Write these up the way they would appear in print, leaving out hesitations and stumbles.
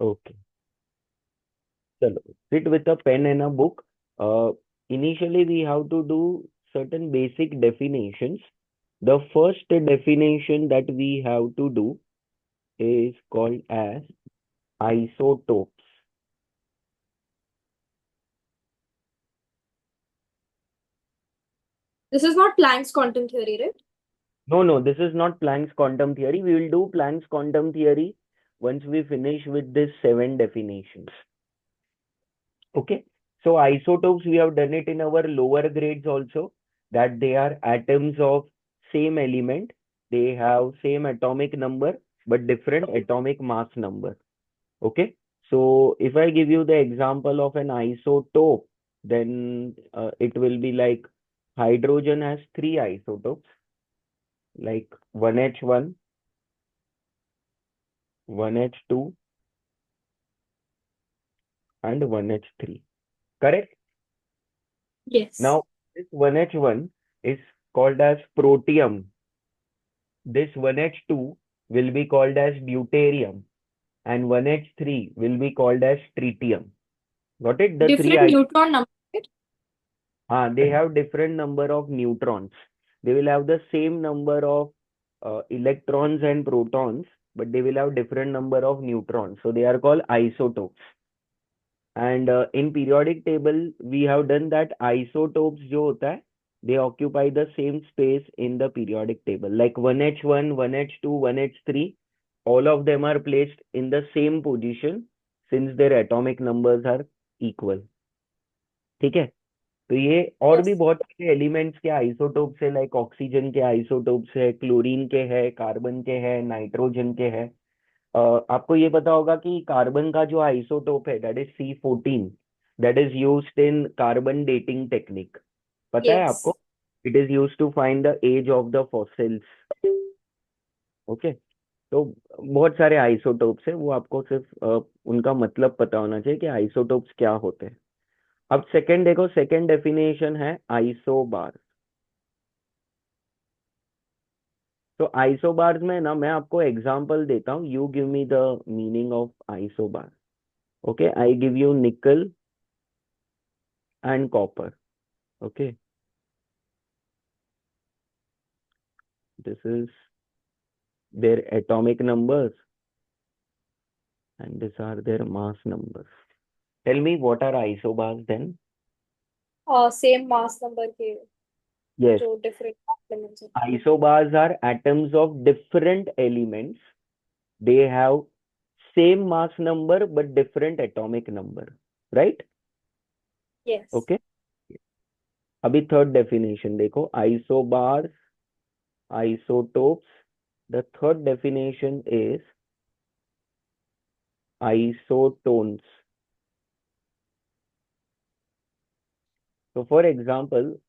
Okay. Chalo. Sit with a pen and a book. Initially, we have to do certain basic definitions. The first definition that we have to do is called as isotopes. This is not Planck's quantum theory, right? No, this is not Planck's quantum theory. We will do Planck's quantum theory once we finish with these 7 definitions. Okay. So isotopes, we have done it in our lower grades also, that they are atoms of same element. They have same atomic number, but different atomic mass number. Okay. So if I give you the example of an isotope, then it will be like hydrogen has 3 isotopes, like 1H1, 1H2, and 1H3. Correct? Yes. Now, this 1H1 is called as protium. This 1H2 will be called as deuterium, and 1H3 will be called as tritium. Got it? The three Different neutron number, right? they have different number of neutrons. They will have the same number of electrons and protons, but they will have different number of neutrons. So they are called isotopes. And in periodic table, we have done that isotopes जो होता है, they occupy the same space in the periodic table. Like 1H1, 1H2, 1H3, all of them are placed in the same position since their atomic numbers are equal. ठीक है? तो ये और भी Yes. बहुत सारे एलिमेंट्स के आइसोटोप्स है, लाइक ऑक्सीजन के आइसोटोप्स है, क्लोरीन के है, कार्बन के है, नाइट्रोजन के है। आपको ये पता होगा कि कार्बन का जो आइसोटोप है, that is C14, that is used in carbon dating technique. पता है Yes. आपको? It is used to find the age of the fossils. Okay. तो बहुत सारे आइसोटोप्स है, वो आपको सिर्फ उनका मतलब पता होना चाहिए कि आइसोटोप्स क्या होते हैं। अब सेकंड देखो, सेकंड डेफिनेशन है आइसोबार। तो आइसोबार्स में ना, मैं आपको एग्जांपल देता हूँ, you give me the meaning of isobar. Okay, I give you निकल and copper. Okay, this is their atomic numbers and these are their mass numbers. Tell me, what are isobars then? Same mass number के Yes, जो different elements हैं. isobars are atoms of different elements. They have same mass number but different atomic number, right? Yes. Okay. अभी third definition देखो, isobars, isotopes. The third definition is isotones. So for example,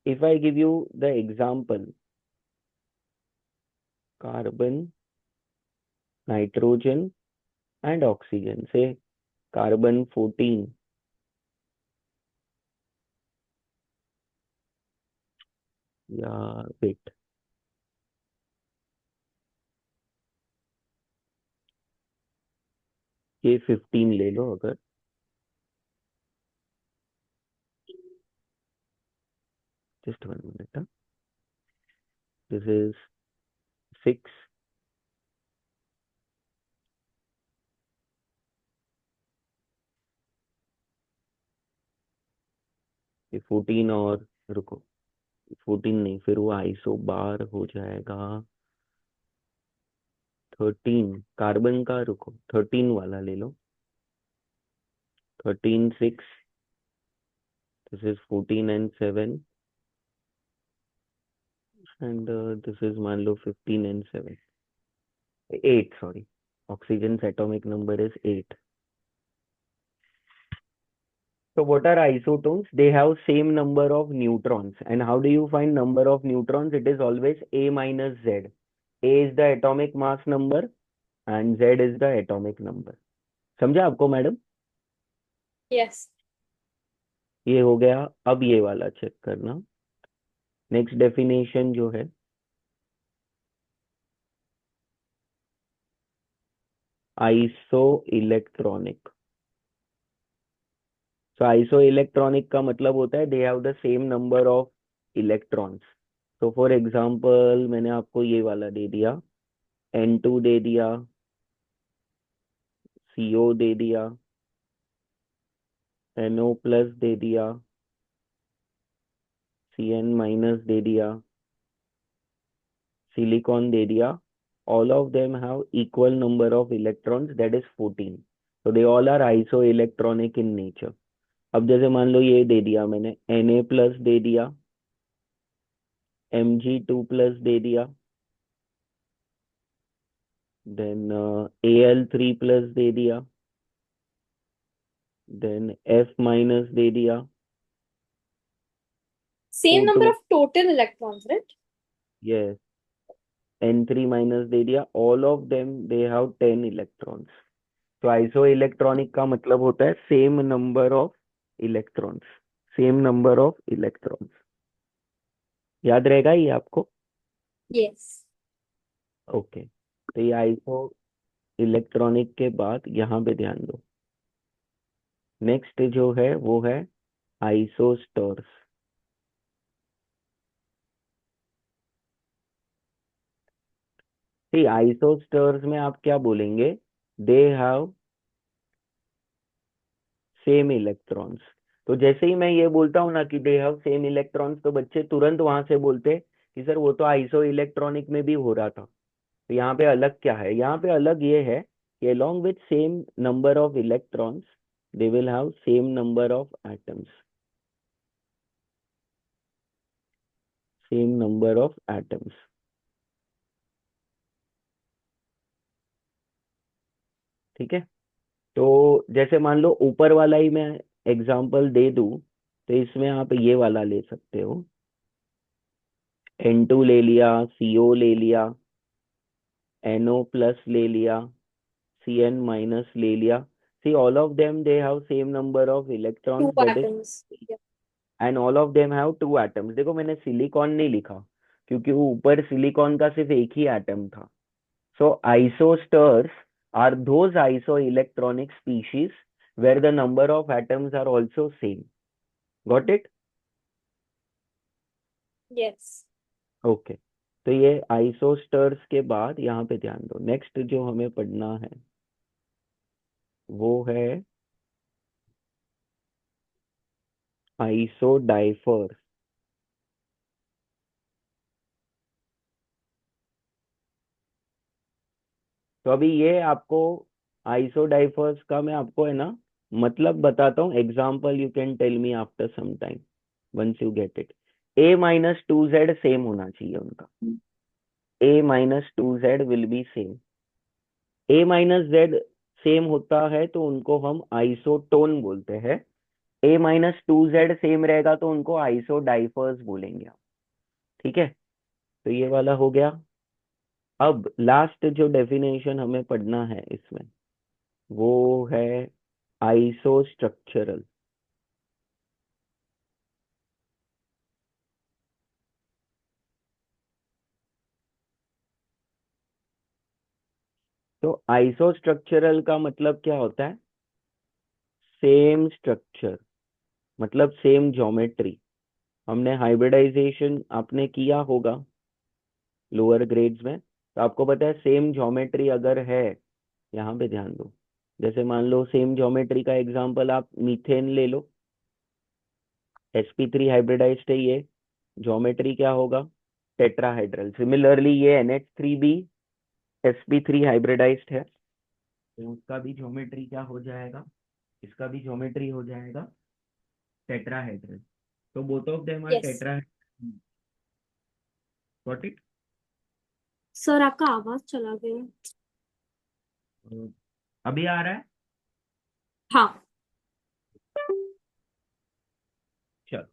if I give you the example, carbon, nitrogen, and oxygen, say carbon 14, yeah, wait, ये 15 ले लो अगर, just 1 minute, huh? This is 6, ये 14 और रुको, 14 नहीं, फिर वो आइसो बार हो जाएगा 13, कार्बन का रुको, 13 वाला ले लो, 13, 6, this is 14 and 7, and this is मान लो 15 and 7, 8, sorry, oxygen's atomic number is 8. So what are isotones? They have same number of neutrons. And how do you find number of neutrons? It is always A minus Z. A is the atomic mass number and Z is the atomic number. समझा आपको madam? Yes. ये हो गया। अब ये वाला check करना। Next definition जो है, आइसो इलेक्ट्रॉनिक। सो आइसो इलेक्ट्रॉनिक का मतलब होता है they have the same number of electrons. तो फॉर एग्जांपल मैंने आपको ये वाला दे दिया, N2 दे दिया, CO दे दिया, NO प्लस दे दिया, CN माइनस दे दिया, सिलिकॉन दे दिया। All of them have equal number of electrons, that is 14. So they all are isoelectronic in nature. अब जैसे मान लो ये दे दिया मैंने, Na प्लस दे दिया, Mg2 प्लस दे दिया, देन Al3 प्लस दे दिया, देन F माइनस दे दिया, Same number O2, of total electrons, right? yes, N3 minus दे दिया। All of them they have 10 electrons. तो आइसो इलेक्ट्रॉनिक का मतलब होता है same number of electrons, same number of electrons. याद रहेगा ये आपको? Yes. ओके, तो ये आइसो इलेक्ट्रॉनिक के बाद यहाँ पे ध्यान दो, नेक्स्ट जो है वो है आइसोस्टर्स। ठीक, आइसोस्टर्स में आप क्या बोलेंगे? They have same electrons. तो जैसे ही मैं ये बोलता हूँ ना कि दे हैव सेम इलेक्ट्रॉन्स, तो बच्चे तुरंत वहां से बोलते कि सर वो तो आइसो इलेक्ट्रॉनिक में भी हो रहा था। तो यहाँ पे अलग क्या है? यहाँ पे अलग ये है कि along with same number of electrons they will have same number of atoms, same number of atoms। ठीक है, तो जैसे मान लो ऊपर वाला ही मैं एग्जांपल दे दूं, तो इसमें आप ये वाला ले सकते हो, N2 ले लिया, CO ले लिया, NO प्लस ले लिया, CN माइनस ले लिया। See, all of them they have same number of Two electrons, that is, atoms. Yeah. And all of them have two atoms. देखो मैंने सिलिकॉन नहीं लिखा क्योंकि वो ऊपर सिलिकॉन का सिर्फ एक ही एटम था। So isosters are those isoelectronic species where the number of atoms are also same. Got it? Yes. Okay, तो ये आइसोस्टर्स के बाद यहाँ पे ध्यान दो, नेक्स्ट जो हमें पढ़ना है वो है आइसोडाइफर्स। तो अभी ये आपको आइसोडाइफर्स का मैं आपको है ना मतलब बताता हूँ, example you can tell me after some time once you get it. A-2Z same होना चाहिए उनका, A-2Z will be same. A-Z same होता है तो उनको हम आइसोटोन बोलते हैं। A-2Z सेम रहेगा तो उनको आइसोडाइफर्स बोलेंगे हम। ठीक है, तो ये वाला हो गया। अब लास्ट जो डेफिनेशन हमें पढ़ना है इसमें वो है आइसोस्ट्रक्चरल। तो आइसोस्ट्रक्चरल का मतलब क्या होता है? सेम स्ट्रक्चर, मतलब सेम ज्योमेट्री। हमने हाइब्रिडाइजेशन आपने किया होगा लोअर ग्रेड्स में, तो आपको पता है सेम ज्योमेट्री अगर है, यहाँ पे ध्यान दो, जैसे मान लो सेम ज्योमेट्री का एग्जांपल आप मीथेन ले लो, sp3 हाइब्रिडाइज्ड है, ये ज्योमेट्री क्या होगा? टेट्राहेड्रल। सिमिलरली ये NH3 भी sp3 हाइब्रिडाइज्ड है, तो उसका भी ज्योमेट्री क्या हो जाएगा? इसका भी ज्योमेट्री हो जाएगा टेट्राहेड्रल। तो both of them are Yes. Tetrahedral. Got it? Sir आपका आवाज चला गया। अभी आ रहा है? हाँ. चलो,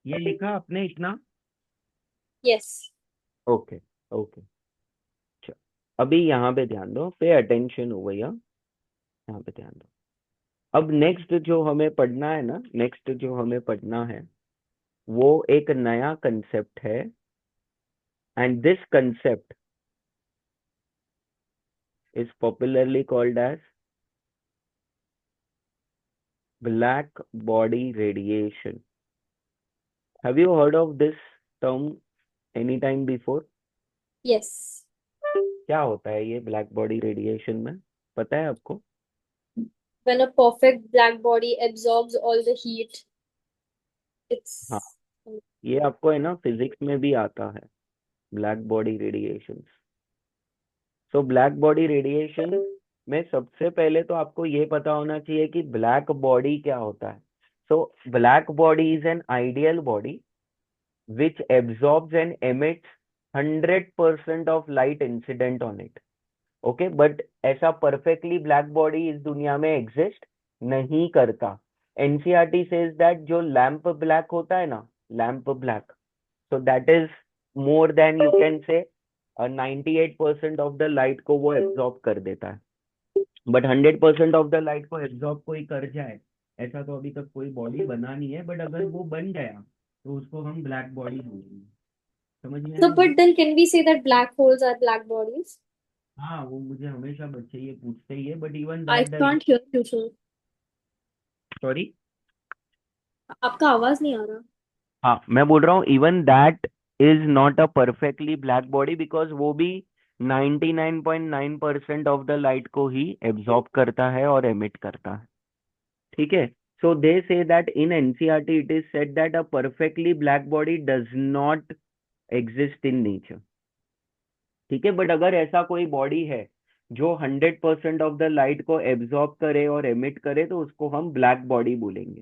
ये लिखा आपने इतना? Yes. ओके, ओके, चलो अभी यहाँ पे ध्यान दो, पे अटेंशन हो भैया, यहाँ पे ध्यान दो। अब नेक्स्ट जो हमें पढ़ना है ना, नेक्स्ट जो हमें पढ़ना है वो एक नया कंसेप्ट है, and this concept is popularly called as black body radiation. Have you heard of this term any time before? Yes. क्या होता है ये ब्लैक बॉडी रेडिएशन में, पता है आपको? When a perfect black body absorbs all the heat, हाँ, it's ये आपको है ना फिजिक्स में भी आता है, black body radiation. So black body radiation में सबसे पहले तो आपको ये पता होना चाहिए कि ब्लैक बॉडी क्या होता है. So black body is an ideal body which absorbs and emits 100% of light incident on it. Okay, but ऐसा perfectly black body इस दुनिया में exist नहीं करता. NCERT says that जो lamp black होता है ना, lamp black, so that is more than you can say 98% of the light को वो absorb कर देता है. बट 100% ऑफ द लाइट को एब्जॉर्ब कोई कर जाए, ऐसा तो अभी तक कोई बॉडी बना नहीं है. बट अगर वो बन गया तो उसको हम ब्लैक बॉडी बोलेंगे. समझ में so. आया But मुझे? then, can we say that black holes are black bodies? हाँ, वो मुझे हमेशा बच्चे ये पूछते ही है, but even I that does. can't hear you, sir. Sorry. आपका आवाज नहीं आ रहा. हाँ, मैं बोल रहा हूँ even that is not a perfectly black body, because वो भी 99.9% ऑफ द लाइट को ही एब्जॉर्ब करता है और एमिट करता है. ठीक है. So they say that in NCERT it is said that a perfectly black body does not exist in nature. ठीक है. बट अगर ऐसा कोई बॉडी है जो 100% ऑफ द लाइट को एब्जॉर्ब करे और एमिट करे तो उसको हम ब्लैक बॉडी बोलेंगे.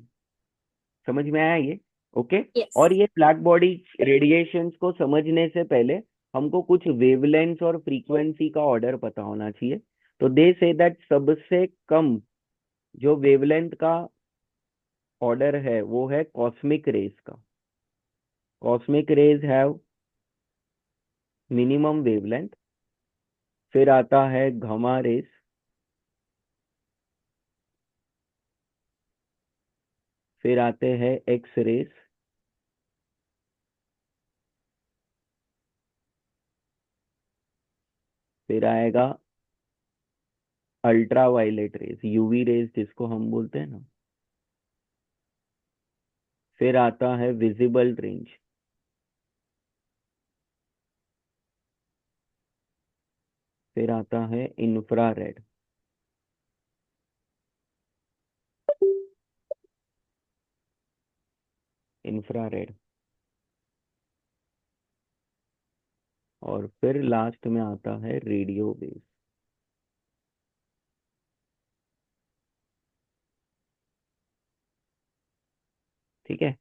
समझ में आया ये? ओके. Yes. और ये ब्लैक बॉडी रेडिएशंस को समझने से पहले हमको कुछ वेवलेंथ और फ्रीक्वेंसी का ऑर्डर पता होना चाहिए. तो दे से दैट सबसे कम जो वेवलेंथ का ऑर्डर है वो है कॉस्मिक रेज का. Cosmic rays have minimum wavelength. फिर आता है गामा रेज. फिर आते हैं एक्स रेज. फिर आएगा ultraviolet rays, UV rays जिसको हम बोलते हैं ना. फिर आता है विजिबल रेंज. फिर आता है इंफ्रारेड. इंफ्रारेड. और फिर लास्ट में आता है रेडियो वेव. ठीक है.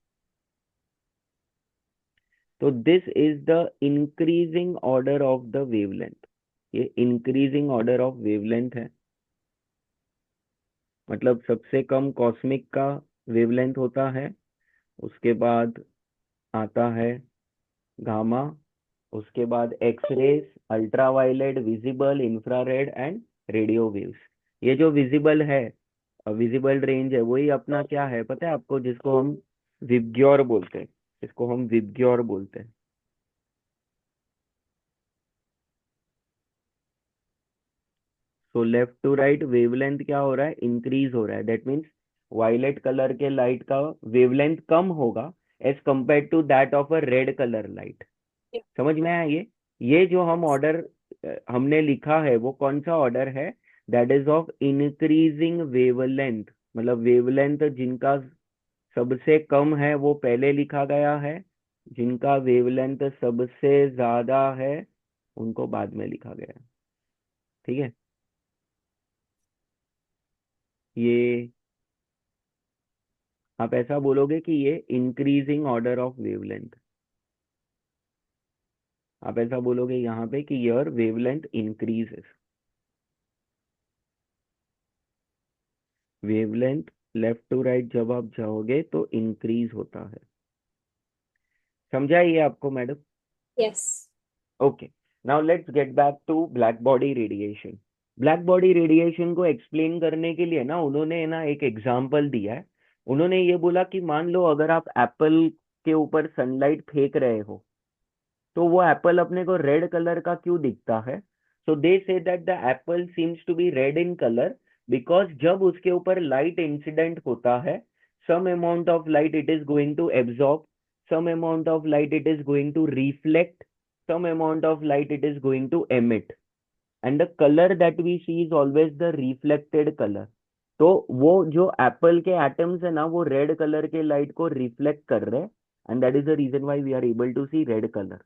तो this is the increasing order of the wavelength. ये इंक्रीजिंग ऑर्डर ऑफ वेवलेंथ है. मतलब सबसे कम कॉस्मिक का वेवलेंथ होता है, उसके बाद आता है गामा, उसके बाद X rays, ultraviolet, visible, infrared and radio waves. ये जो विजिबल है, विजिबल रेंज है, वही अपना क्या है पता है आपको, जिसको हम विबग्योर बोलते हैं. इसको हम विबग्योर बोलते हैं. So left to right wavelength क्या हो रहा है, इंक्रीज हो रहा है. दैट मीन्स वायलेट कलर के लाइट का वेवलेंथ कम होगा as compare to that of a red colour light. समझ में आया ये जो हम ऑर्डर हमने लिखा है वो कौन सा ऑर्डर है? That is of increasing wavelength. मतलब वेवलेंथ जिनका सबसे कम है वो पहले लिखा गया है, जिनका वेवलेंथ सबसे ज्यादा है उनको बाद में लिखा गया है. ठीक है. ये आप ऐसा बोलोगे कि ये इंक्रीजिंग ऑर्डर ऑफ वेवलेंथ. आप ऐसा बोलोगे यहाँ पे कि your wavelength increases. Wavelength left to right जब आप जाओगे तो इंक्रीज होता है. समझा ये आपको madam? Yes. Okay. Now let's get back to black body radiation. Black body radiation को एक्सप्लेन करने के लिए ना उन्होंने ना एक एग्जांपल दिया है. उन्होंने ये बोला कि मान लो अगर आप एप्पल के ऊपर सनलाइट फेंक रहे हो तो वो एप्पल अपने को रेड कलर का क्यों दिखता है? So they say that the apple seems to be red in color because जब उसके ऊपर light incident होता है, some amount of light it is going to absorb, some amount of light it is going to reflect, some amount of light it is going to emit, and the color that we see is always the reflected color. तो वो जो Apple के atoms है ना, वो red colour के light को reflect कर रहे हैं, and that is the reason why we are able to see red colour.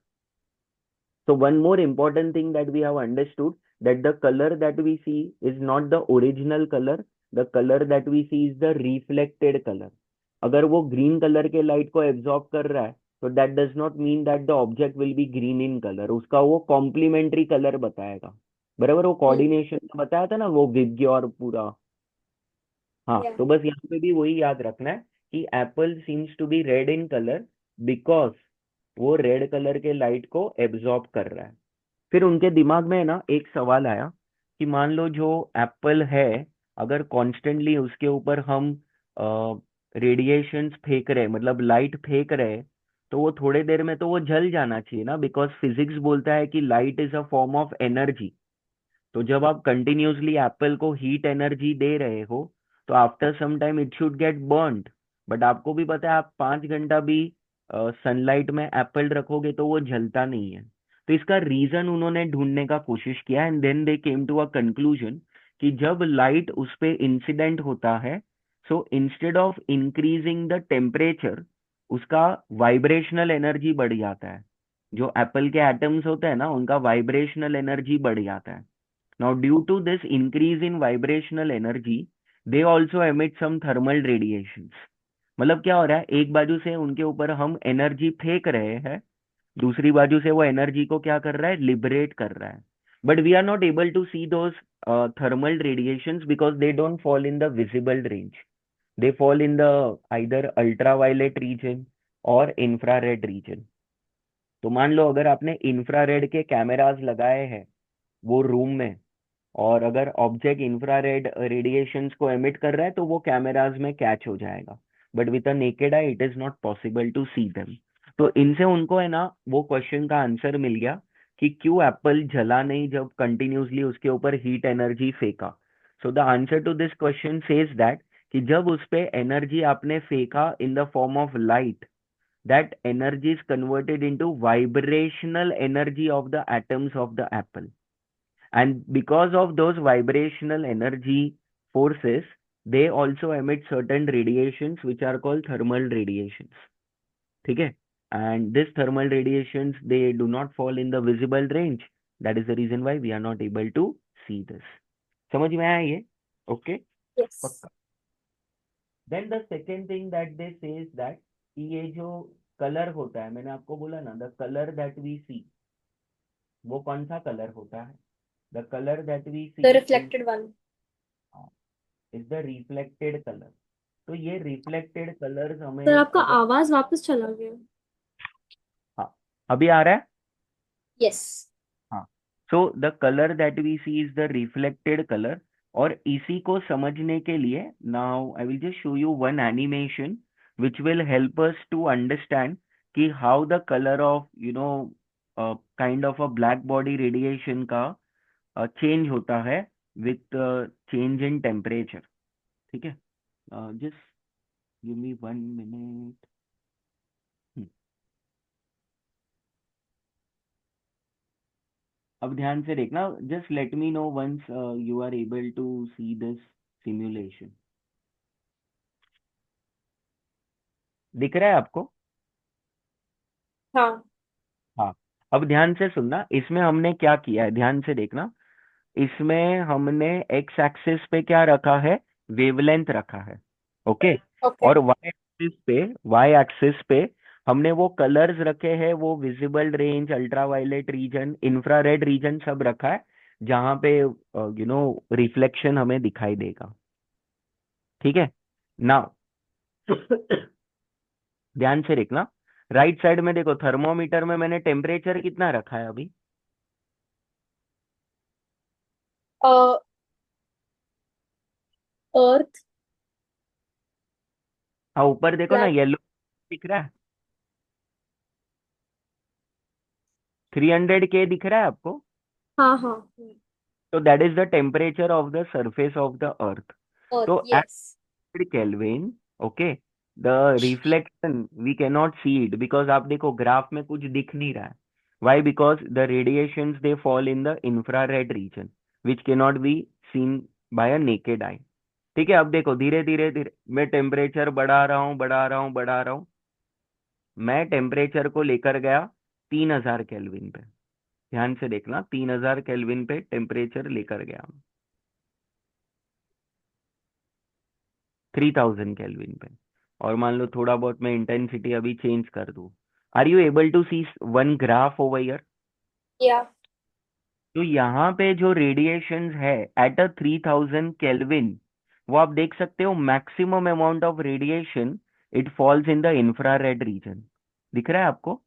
So one more important thing that we have understood, that the color that we see is not the original color. The color that we see is the reflected color. अगर वो green color के light को absorb कर रहा है, तो that does not mean that the object will be green in color. उसका वो complementary color बताएगा. बराबर, वो coordination में बताया था ना, वो विज्ञ और पूरा. हाँ, Yeah. तो बस यहाँ पे भी वही याद रखना है कि apple seems to be red in colour because वो रेड कलर के लाइट को एब्जॉर्ब कर रहा है. फिर उनके दिमाग में ना एक सवाल आया कि मान लो जो एप्पल है, अगर कॉन्स्टेंटली उसके ऊपर हम रेडिएशंस फेंक रहे, मतलब लाइट फेंक रहे, तो वो थोड़े देर में तो वो जल जाना चाहिए ना, बिकॉज फिजिक्स बोलता है कि light is a form of energy. तो जब आप कंटिन्यूसली एप्पल को हीट एनर्जी दे रहे हो, तो after some time it should get burned. But आपको भी पता है, आप 5 घंटा भी सनलाइट में एप्पल रखोगे तो वो जलता नहीं है. तो इसका रीजन उन्होंने ढूंढने का कोशिश किया, and then they came to a conclusion कि जब लाइट उस पे इंसिडेंट होता है, so instead of increasing the temperature, उसका वाइब्रेशनल एनर्जी बढ़ जाता है. जो एप्पल के एटम्स होते हैं ना, उनका वाइब्रेशनल एनर्जी बढ़ जाता है. Now, due to this increase in vibrational energy, they also emit some thermal radiations. मतलब क्या हो रहा है, एक बाजू से उनके ऊपर हम एनर्जी फेंक रहे हैं, दूसरी बाजू से वो एनर्जी को क्या कर रहा है, लिबरेट कर रहा है. But we are not able to see those thermal radiations because they don't fall in the visible range. They fall in the either ultraviolet region or infrared region. तो मान लो अगर आपने इंफ्रारेड के कैमरास लगाए हैं वो रूम में, और अगर ऑब्जेक्ट इंफ्रारेड रेडिएशंस को एमिट कर रहा है, तो वो कैमराज में कैच हो जाएगा. But with a naked eye it is not possible to see them. तो इनसे उनको है ना वो क्वेश्चन का आंसर मिल गया कि क्यों एप्पल जला नहीं जब कंटिन्यूसली उसके ऊपर हीट एनर्जी फेंका. So the answer to this question says that कि जब उस पे एनर्जी आपने फेंका in the form of light, that energy is converted into vibrational energy of the atoms of the apple. And because of those vibrational energy forces, they also emit certain radiations which are called thermal radiations. ठीक है. And this thermal radiations, they do not fall in the visible range. That is the reason why we are not able to see this. समझ में आया ये? Okay. Yes. पक्का. Then the second thing that they say is that कि ये जो colour होता है, मैंने आपको बोला ना, the colour that we see, वो कौन सा कलर होता है? The colour that we see The is reflected one. The reflected colour. तो ये रिफ्लेक्टेड कलर्स सर हमें आपका अगर, आवाज वापस चला गया. हाँ, अभी आ रहा है. Yes. हाँ. So the colour that we see is the reflected colour. और इसी को समझने के लिए now I will just show you one animation which will help us to understand कि how the colour of kind of a black body radiation का change होता है विथ चेंज इन टेम्परेचर. ठीक है. Just give me 1 minute. अब ध्यान से देखना, just let me know once you are able to see this simulation. दिख रहा है आपको? हाँ. हाँ. अब ध्यान से सुनना, इसमें हमने क्या किया है, ध्यान से देखना. इसमें हमने एक्स एक्सिस पे क्या रखा है, वेवलेंथ रखा है. ओके. Okay. और वाई एक्सिस पे हमने वो कलर्स रखे हैं, वो visible range, ultraviolet region, infrared region सब रखा है, जहां पे रिफ्लेक्शन हमें दिखाई देगा. ठीक है. नाउ ध्यान से देखना, राइट साइड में देखो, थर्मोमीटर में मैंने टेम्परेचर कितना रखा है अभी? Uh, Earth. हाँ, ऊपर देखो ना, Black. येलो दिख रहा है. 300 के दिख रहा है आपको? हाँ हाँ। So that is the temperature of the surface of the earth. Earth, So at yes. 100 Kelvin, okay, the reflection we cannot see it because आप देखो ग्राफ में कुछ दिख नहीं रहा है. Why? Because the radiations they fall in the infrared region, which cannot be seen by a naked eye. ठीक है, अब देखो धीरे धीरे धीरे मैं टेम्परेचर बढ़ा रहा हूँ बढ़ा रहा हूँ बढ़ा रहा हूँ. मैं टेम्परेचर को लेकर गया 3000 केल्विन पे. ध्यान से देखना, 3000 केल्विन पे टेम्परेचर लेकर गया, 3000 केल्विन पे. और मान लो थोड़ा बहुत मैं इंटेंसिटी अभी चेंज कर दूं. Are you able to see one graph over here? Yeah. तो यहाँ पे जो रेडिएशंस है एट अ 3000 केल्विन, वो आप देख सकते हो maximum amount of radiation it falls in the infrared reason. दिख रहा है आपको?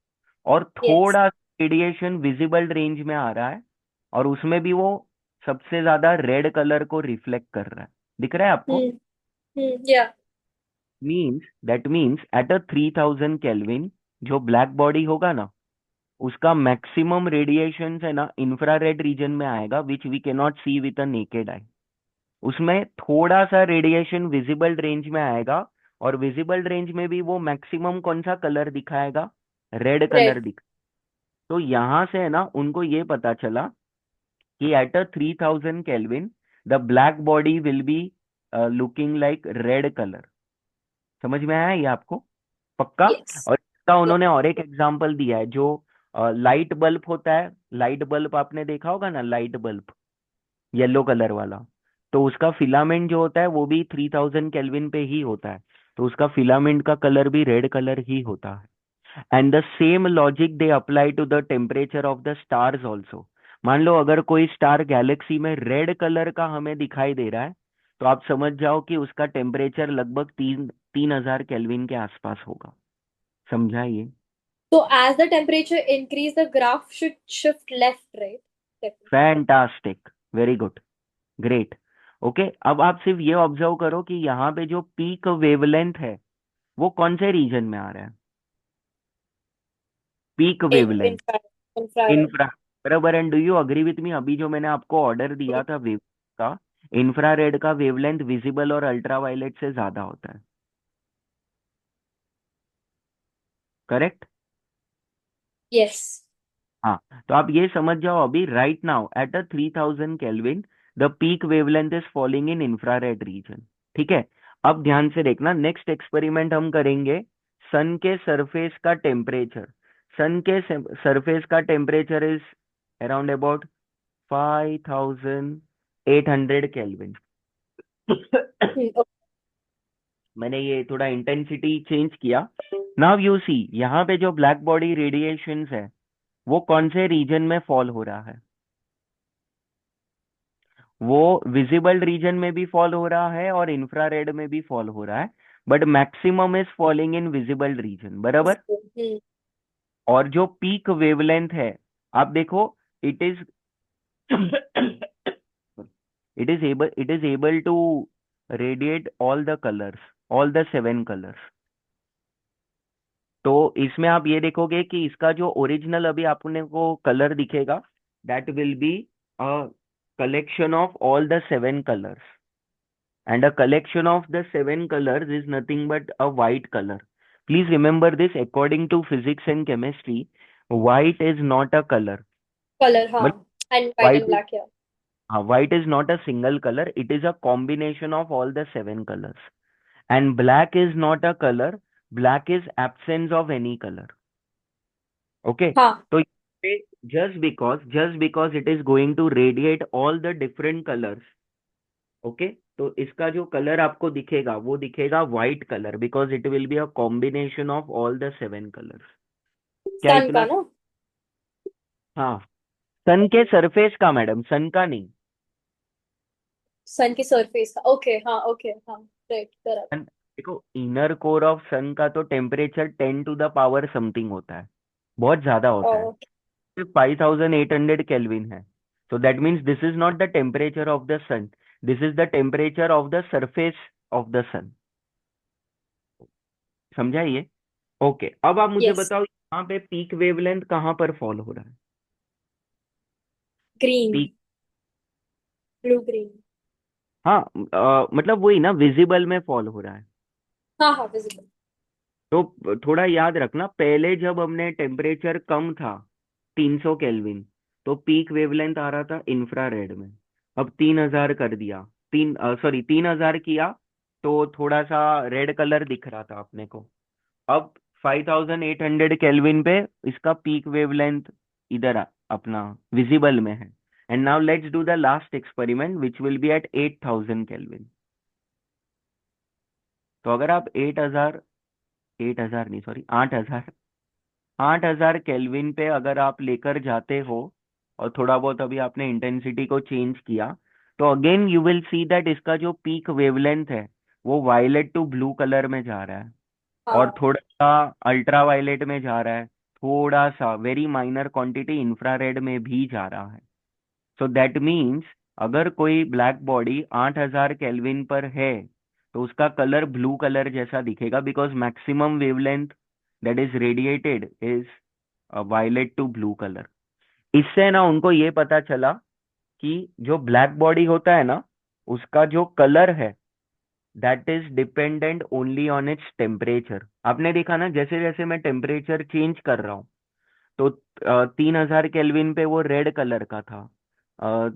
और Yes. थोड़ा रेडिएशन विजिबल रेंज में आ रहा है, और उसमें भी वो सबसे ज्यादा रेड कलर को रिफ्लेक्ट कर रहा है. दिख रहा है आपको? Hmm. Yeah. Means at a 3000 kelvin जो ब्लैक बॉडी होगा ना, उसका मैक्सिमम रेडिएशन है ना इंफ्रारेड रीजन में आएगा, which we can not see with a naked eye. उसमें थोड़ा सा रेडिएशन विजिबल रेंज में आएगा, और विजिबल रेंज में भी वो मैक्सिमम कौन सा कलर दिखाएगा? Red Red. कलर दिखा. तो यहां से है ना उनको ये पता चला कि at a 3000 kelvin the black body will be looking like red colour. समझ में आया ये आपको? पक्का? Yes. और इसका Yeah. उन्होंने और एक एग्जांपल दिया है, जो लाइट बल्ब होता है. लाइट बल्ब आपने देखा होगा ना, लाइट बल्ब येलो कलर वाला. तो उसका फिलामेंट जो होता है वो भी 3000 केल्विन पे ही होता है. तो उसका फिलामेंट का कलर भी रेड कलर ही होता है. And the same logic they apply to the temperature of the stars also. मान लो अगर कोई स्टार गैलेक्सी में रेड कलर का हमें दिखाई दे रहा है, तो आप समझ जाओ कि उसका टेम्परेचर लगभग 3000 केल्विन के आसपास होगा. समझा ये? So as the temperature increase, the graph should shift left, right? Definitely. Fantastic, very good, great. Okay, अब आप सिर्फ ये ऑब्जर्व करो कि यहाँ पे जो पीक वेवलेंथ है वो कौन से रीजन में आ रहा है? Peak wavelength Infrared. Infrared. Infra. बराबर. And do you agree with me, अभी जो मैंने आपको ऑर्डर दिया था वेव का, इंफ्रारेड का वेवलेंथ विजिबल और अल्ट्रावायलेट से ज्यादा होता है. करेक्ट? Yes. हाँ. तो आप ये समझ जाओ अभी, right now at a 3000 kelvin the peak wavelength is falling in infrared reason. ठीक है. अब ध्यान से देखना, नेक्स्ट एक्सपेरिमेंट हम करेंगे सन के सरफेस का टेम्परेचर. सन के सरफेस का temperature is around about 5800 kelvin. Okay. मैंने ये थोड़ा इंटेंसिटी चेंज किया. नाउ यू सी यहाँ पे जो ब्लैक बॉडी रेडिएशंस है वो कौन से रीजन में फॉल हो रहा है? वो विजिबल रीजन में भी फॉल हो रहा है और इंफ्रारेड में भी फॉल हो रहा है, but maximum is falling in visible region. बराबर. और जो पीक वेवलेंथ है, आप देखो, it is it is able to radiate all the colors, all the 7 colors. तो इसमें आप ये देखोगे कि इसका जो ओरिजिनल अभी आपने को कलर दिखेगा, that will be a collection of all the 7 colors. And a collection of the 7 colors is nothing but a white color. Please remember this, according to physics and chemistry, white is not a color. Color, But हाँ. And white white and is, black, yeah. white is not a single color, it is a combination of all the 7 colors. And black is not a color, black is absence of any color. Okay. हाँ. So just because it is going to radiate all the different colors, okay, तो इसका जो colour आपको दिखेगा वो दिखेगा white colour, because it will be a combination of all the 7 colors. क्या Sun का इतना? ना? हाँ. सन के सरफेस का मैडम, सन का नहीं. सन की सरफेस का, ओके हाँ, ओके हाँ. राइट, बराबर. देखो, इनर कोर ऑफ सन का तो temperature 10 to the power something होता है, बहुत ज्यादा होता है. ओके. 5800 केल्विन है. So that means this is not the temperature of the sun. This is the temperature of the surface of the sun. समझा ये? ओके. अब आप मुझे यस. बताओ यहाँ पे पीक वेवलेंथ कहाँ पर फॉल हो रहा है? Green, peak, blue green. हाँ, मतलब वही ना, विजिबल में फॉल हो रहा है। हाँ हाँ, विजिबल। तो थोड़ा याद रखना, पहले जब हमने टेम्परेचर कम था 300 केल्विन, तो पीक वेवलेंथ आ रहा था इंफ्रारेड में। अब 3000 कर दिया, 3000 किया, तो थोड़ा सा रेड कलर दिख रहा था अपने को। अब 5800 केल्विन पे इसका पीक वेवलेंथ इधर अपना विजिबल में है। And now let's do the last experiment which will be at 8000 kelvin. तो अगर आप 8000 नहीं, सॉरी, 8000 केल्विन पे अगर आप लेकर जाते हो, और थोड़ा बहुत अभी आपने इंटेंसिटी को चेंज किया, तो again you will see that इसका जो पीक वेवलेंथ है वो वायलेट टू ब्लू कलर में जा रहा है, और हाँ। थोड़ा सा अल्ट्रा वायलेट में जा रहा है, थोड़ा सा वेरी माइनर क्वांटिटी इंफ्रारेड में भी जा रहा है। सो दैट मीन्स अगर कोई ब्लैक बॉडी 8000 केल्विन पर है, तो उसका कलर ब्लू कलर जैसा दिखेगा, because maximum wavelength that is radiated is violet to blue colour. इससे ना उनको ये पता चला कि जो ब्लैक बॉडी होता है ना, उसका जो कलर है that is dependent only on its temperature. आपने देखा ना, जैसे जैसे मैं टेम्परेचर चेंज कर रहा हूँ, तो 3000 केल्विन पे वो रेड कलर का था, अ,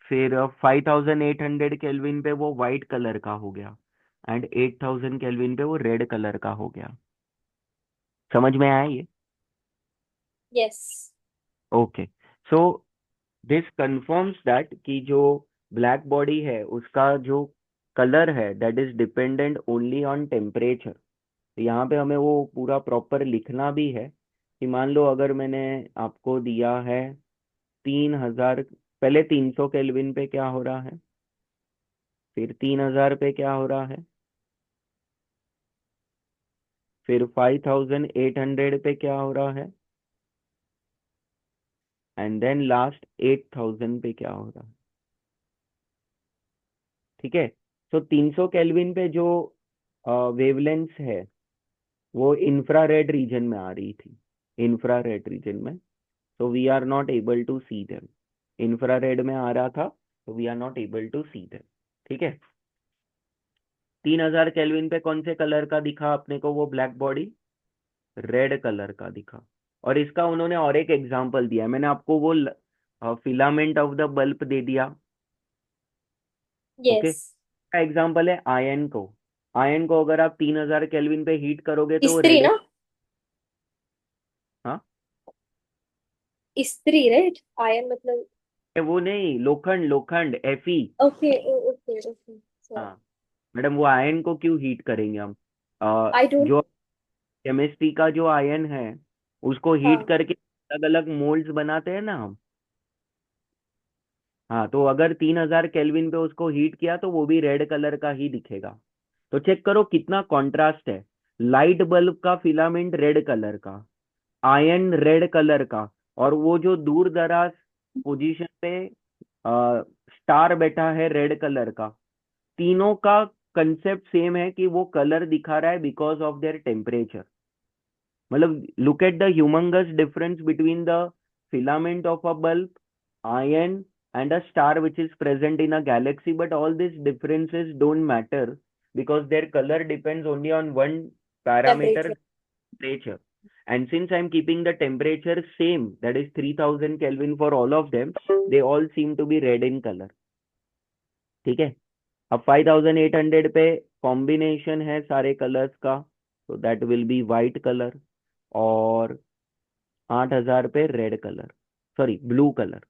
फिर 5800 केल्विन पे वो वाइट कलर का हो गया, एंड 8000 केल्विन पे वो रेड कलर का हो गया। समझ में आया ये? Yes. Okay, so this confirms that कि जो ब्लैक बॉडी है उसका जो कलर है that is dependent only on temperature. तो यहाँ पे हमें वो पूरा प्रॉपर लिखना भी है कि मान लो अगर मैंने आपको दिया है 3000, पहले 300 केल्विन पे क्या हो रहा है, फिर 3000 पे क्या हो रहा है, फिर 5800 पे क्या हो रहा है, एंड देन लास्ट 8000 पे क्या हो रहा है। ठीक है, तो 300 केल्विन पे जो वेवलेंथ है वो इंफ्रारेड रीजन में आ रही थी, इंफ्रारेड रीजन में। so we are not able to see them, infrared में आ रहा था, तो we are not able to see them। ठीक है, 3000 केल्विन पे कौन से कलर का दिखा अपने को वो ब्लैक बॉडी, रेड कलर का दिखा। और इसका उन्होंने और एक एग्जांपल दिया है, मैंने आपको वो फिलामेंट ऑफ द बल्ब दे दिया। Okay, yes. का एग्जांपल है आयन को। आयन को अगर आप 3000 केल्विन पे हीट करोगे तो वो स्त्री रेड, ना? हाँ, स्त्री, राइट? आयन मतलब? वो नहीं, लोखंड, लोखंड, Fe। Okay okay okay, sorry. हाँ मैडम, वो आयन को क्यों हीट करेंगे हम? I don't. जो केमिस्ट्री का जो आयन है उसको हीट हाँ। करके अलग अलग मोल्ड्स बनाते हैं ना हम। हाँ, तो अगर 3000 केल्विन पे उसको हीट किया तो वो भी रेड कलर का ही दिखेगा। तो चेक करो कितना कॉन्ट्रास्ट है, लाइट बल्ब का फिलामेंट रेड कलर का, आयन रेड कलर का, और वो जो दूर दराज पोजीशन पे स्टार बैठा है रेड कलर का। तीनों का कंसेप्ट सेम है कि वो कलर दिखा रहा है बिकॉज ऑफ देयर टेम्परेचर। मतलब look at the humongous difference between the filament of a bulb, iron, and a star which is present in a galaxy, but all these differences don't matter because their color depends only on one parameter, temperature. temperature. And since I'm keeping the temperature same, that is 3000 Kelvin for all of them, they all seem to be red in color. ठीक है, अब 5800 पे combination है सारे colours का, तो that will be white colour, और 8000 पे red colour, sorry blue colour.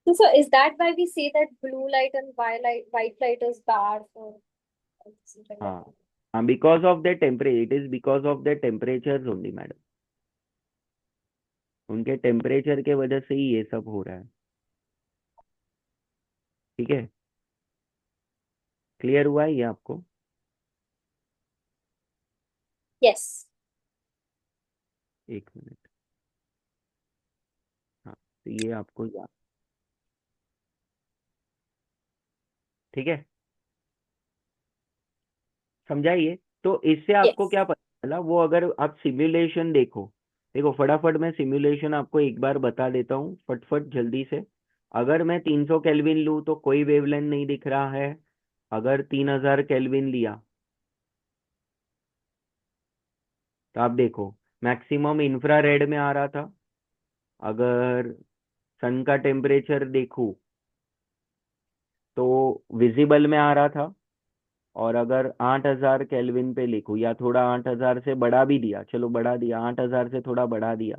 So is that why we say that blue light and white light is bad for something like हाँ that? हाँ, because of the temperature, it is because of the temperature only madam, उनके temperature के वजह से ही ये सब हो रहा है। ठीक है, क्लियर हुआ है ये आपको? Yes. एक मिनट, हाँ, तो ये आपको याद, ठीक है, समझाइए। तो इससे आपको Yes. क्या पता चला, वो अगर आप सिमुलेशन देखो, देखो फटाफट मैं सिमुलेशन आपको एक बार बता देता हूँ, फटफट जल्दी से। अगर मैं 300 केल्विन लूँ तो कोई वेवलेंथ नहीं दिख रहा है। अगर 3000 केल्विन लिया तो आप देखो मैक्सिमम इंफ्रारेड में आ रहा था। अगर सन का टेम्परेचर देखूँ तो विजिबल में आ रहा था। और अगर 8000 केल्विन पे लिखूँ या थोड़ा 8000 से बढ़ा भी दिया, चलो बढ़ा दिया, 8000 से थोड़ा बढ़ा दिया,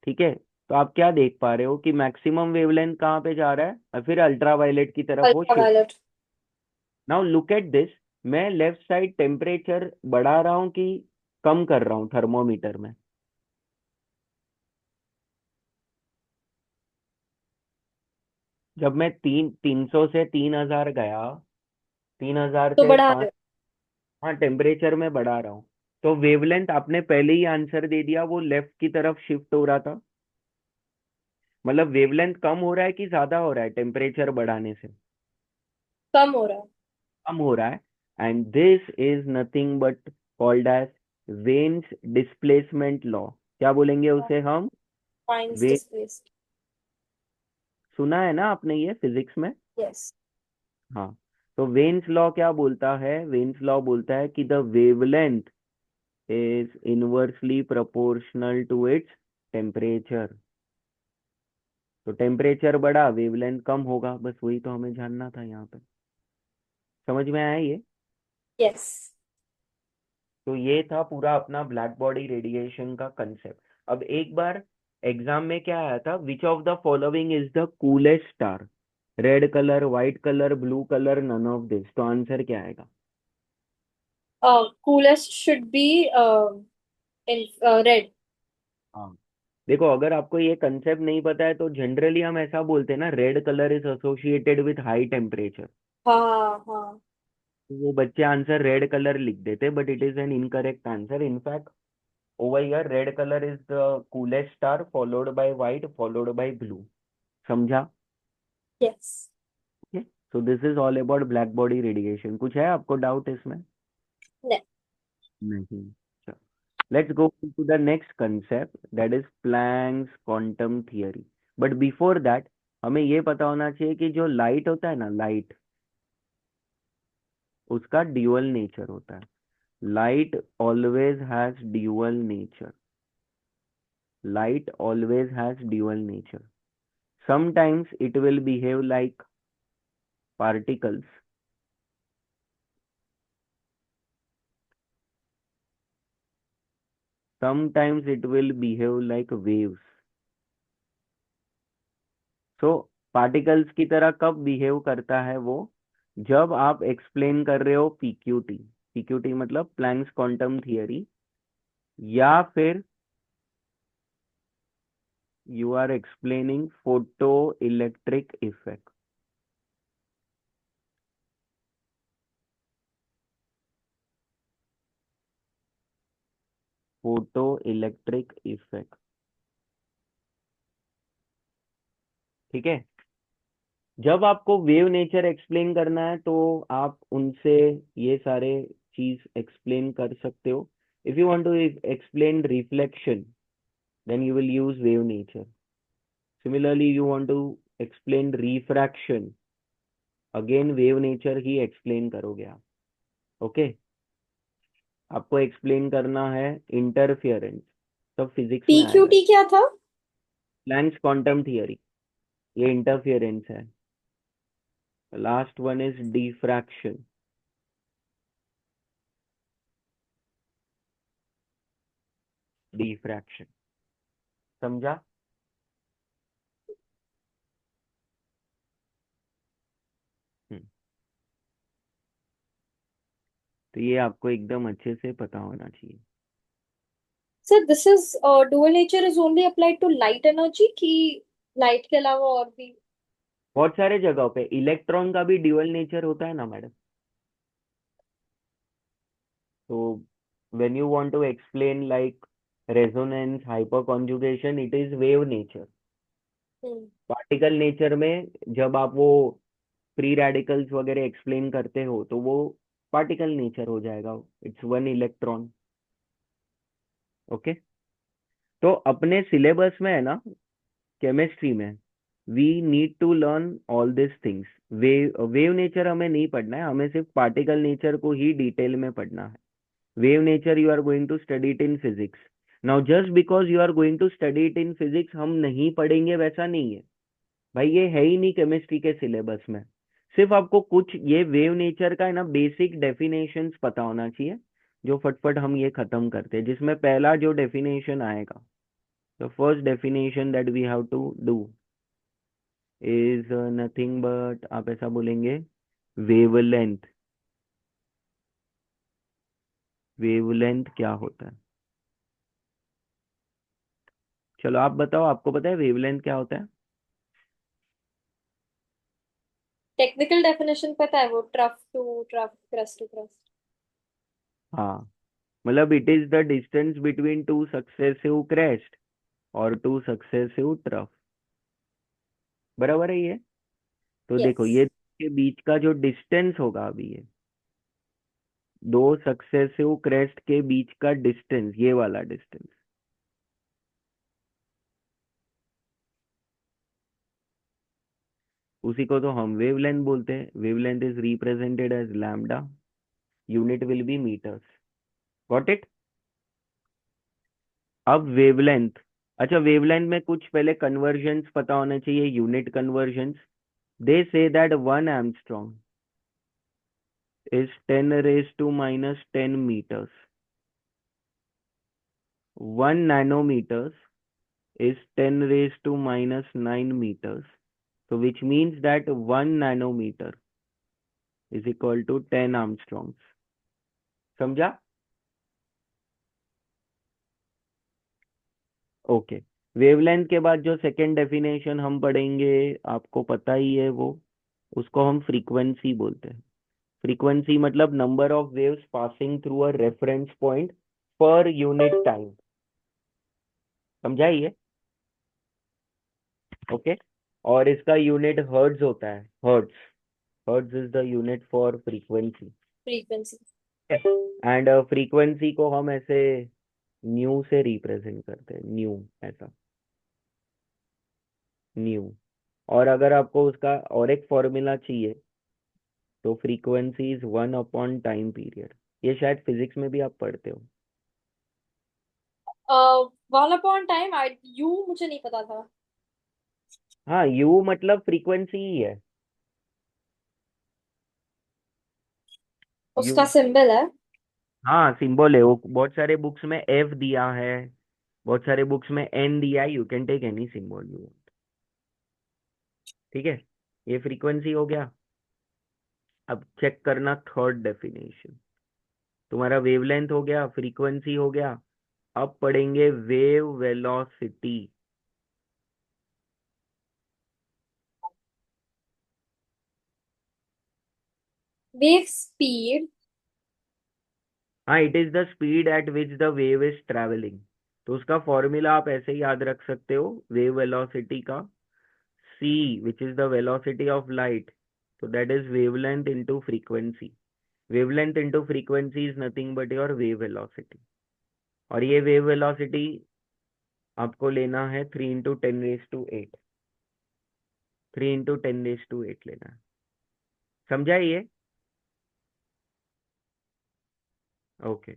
ठीक है, तो आप क्या देख पा रहे हो कि मैक्सिमम वेवलेंथ कहाँ पे जा रहा है, और फिर अल्ट्रावायलेट की तरफ वो shift. Ultraviolet. Now look at this, मैं लेफ्ट साइड टेम्परेचर बढ़ा रहा हूँ कि कम कर रहा हूँ थर्मोमीटर में? जब मैं 300 से 3000 गया, 3000 तो से बढ़ा रहे 5, हाँ टेम्परेचर में बढ़ा रहा हूँ, तो वेवलेंथ आपने पहले ही आंसर दे दिया, वो लेफ्ट की तरफ शिफ्ट हो रहा था। मतलब वेवलेंथ कम हो रहा है कि ज्यादा हो रहा है टेम्परेचर बढ़ाने से? कम हो रहा है। कम हो रहा है। And this is nothing but called as Wien's displacement law. क्या बोलेंगे उसे हम? माइंस वे, डिस्प्लेस्ड। सुना है ना आपने ये फिजिक्स में? यस। हाँ। तो वेन्स लॉ क्या बोलता है? वेन्स लॉ बोलता है कि the wavelength is inversely proportional to its temperature. तो टेम्परेचर बढ़ा, वेवलेंथ कम होगा, बस वही तो हमें जानना था यहाँ पे। समझ में आया ये? यस। तो ये था पूरा अपना ब्लैक बॉडी रेडिएशन का कंसेप्ट। अब एक बार एग्जाम में क्या आया था, which of the following is the coolest star? Red colour, white colour, blue colour, none of this. तो आंसर क्या आएगा? Coolest should be in red. हाँ। देखो अगर आपको ये कंसेप्ट नहीं पता है तो जनरली हम ऐसा बोलते हैं ना, red colour is associated with high temperature. हाँ हाँ। वो बच्चे आंसर रेड कलर लिख देते, but it is an incorrect answer. In fact over here red color is the coolest star followed by white followed by blue. समझा? Yes. okay, so this is all about black body radiation. कुछ है आपको doubt इसमें? नहीं। नहीं। let's go to the next concept, that is Planck's quantum theory. but before that हमें ये पता होना चाहिए कि जो लाइट होता है ना, लाइट, उसका ड्यूअल नेचर होता है। Light always has dual nature. Light always has dual nature. sometimes it will behave like particles, sometimes it will behave like waves. so particles की तरह कब behave करता है वो? जब आप explain कर रहे हो PQT, PQT मतलब प्लैंक्स क्वांटम थियरी, या फिर you are explaining photoelectric effect. photoelectric effect, ठीक है। जब आपको वेव नेचर एक्सप्लेन करना है तो आप उनसे ये सारे चीज एक्सप्लेन कर सकते हो। If you want to explain reflection then you will use wave nature. Similarly, you want to explain refraction, again wave nature he explain करोगे आप। Okay okay? आपको explain करना है interference, सब फिजिक्स में आएगा। पीक्यूटी क्या था? प्लैंक्स क्वांटम थियरी, ये इंटरफियरेंस है। Last one is diffraction. Diffraction, समझा? हम्म, तो ये आपको एकदम अच्छे से पता होना चाहिए। Sir this is dual nature is only applied to light energy की लाइट के अलावा और भी? बहुत सारे जगहों पे इलेक्ट्रॉन का भी ड्यूअल नेचर होता है ना madam. So when you want to explain like resonance, hyperconjugation, it is wave nature. Hmm. Particle nature में जब आप वो फ्री रेडिकल्स वगैरह एक्सप्लेन करते हो तो वो पार्टिकल नेचर हो जाएगा, इट्स वन इलेक्ट्रॉन। ओके। तो अपने सिलेबस में है ना, केमिस्ट्री में we need to learn all this things. Wave nature हमें नहीं पढ़ना है, हमें सिर्फ पार्टिकल नेचर को ही डिटेल में पढ़ना है। Wave nature you are going to study it in physics. Now just because you are going to study it in physics हम नहीं पढ़ेंगे वैसा नहीं है भाई, ये है ही नहीं केमिस्ट्री के सिलेबस में। सिर्फ आपको कुछ ये वेव नेचर का है ना बेसिक डेफिनेशंस पता होना चाहिए, जो फटफट हम ये खत्म करते हैं, जिसमें पहला जो डेफिनेशन आएगा, the first definition that we have to do is nothing but, आप ऐसा बोलेंगे, वेवलेंथ। वेवलेंथ क्या होता है? चलो आप बताओ, आपको पता है वेवलेंथ क्या होता है? टेक्निकल डेफिनेशन पता है, वो trough to trough, crest to crest. हाँ, मतलब it is the distance between two successive crest और टू सक्सेसिव ट्रफ। बराबर है ये? तो देखो, यस। ये के बीच का जो डिस्टेंस होगा अभी, ये दो सक्सेसिव क्रेस्ट के बीच का डिस्टेंस, ये वाला डिस्टेंस, उसी को तो हम वेवलेंथ बोलते हैं। Wavelength is represented as lambda, unit will be metres. Got it? अब वेवलेंथ, अच्छा वेवलेंथ में कुछ पहले कन्वर्जन्स पता होने चाहिए, unit convergence. They say that 1 angstrom is 10 raised to minus 10 meters. 1 nanometers is 10 raised to minus 9 meters. So which means that 1 nanometer is equal to 10 armstrongs. समझा? Okay. Wavelength के बाद जो सेकेंड डेफिनेशन हम पढ़ेंगे, आपको पता ही है वो, उसको हम फ्रीक्वेंसी बोलते हैं। फ्रीक्वेंसी मतलब number of waves passing through a reference point per unit time. समझाइए? ओके। और इसका यूनिट हर्ट्ज होता है, hertz. Hertz is the unit for frequency. Frequency. And frequency को हम ऐसे न्यू से रिप्रेजेंट करते हैं, न्यू, ऐसा, न्यू। और अगर आपको उसका और एक फॉर्मूला चाहिए, तो फ्रीक्वेंसी इज 1/टाइम पीरियड। ये शायद फिजिक्स में भी आप पढ़ते हो। One upon time, I you मुझे नहीं पता था। हाँ, यू मतलब फ्रीक्वेंसी ही है। यू, उसका सिंबल है। हाँ सिंबल है वो। बहुत सारे बुक्स में एफ दिया है, बहुत सारे बुक्स में एन दिया है, you can take any symbol you. ठीक है, ये फ्रीक्वेंसी हो गया। अब चेक करना थर्ड डेफिनेशन। तुम्हारा वेवलेंथ हो गया, फ्रीक्वेंसी हो गया। अब पढ़ेंगे वेव वेलोसिटी। Wave speed. हाँ, it is the speed at which the wave is travelling. तो उसका फॉर्मूला आप ऐसे ही याद रख सकते हो वेव वेलोसिटी का, c which is the velocity of light, तो that is wavelength into frequency. Wavelength into frequency is nothing but your wave velocity. और ये वेव वेलोसिटी आपको लेना है 3 × 10⁸ 3 × 10⁸ लेना है। समझा ये? ओके।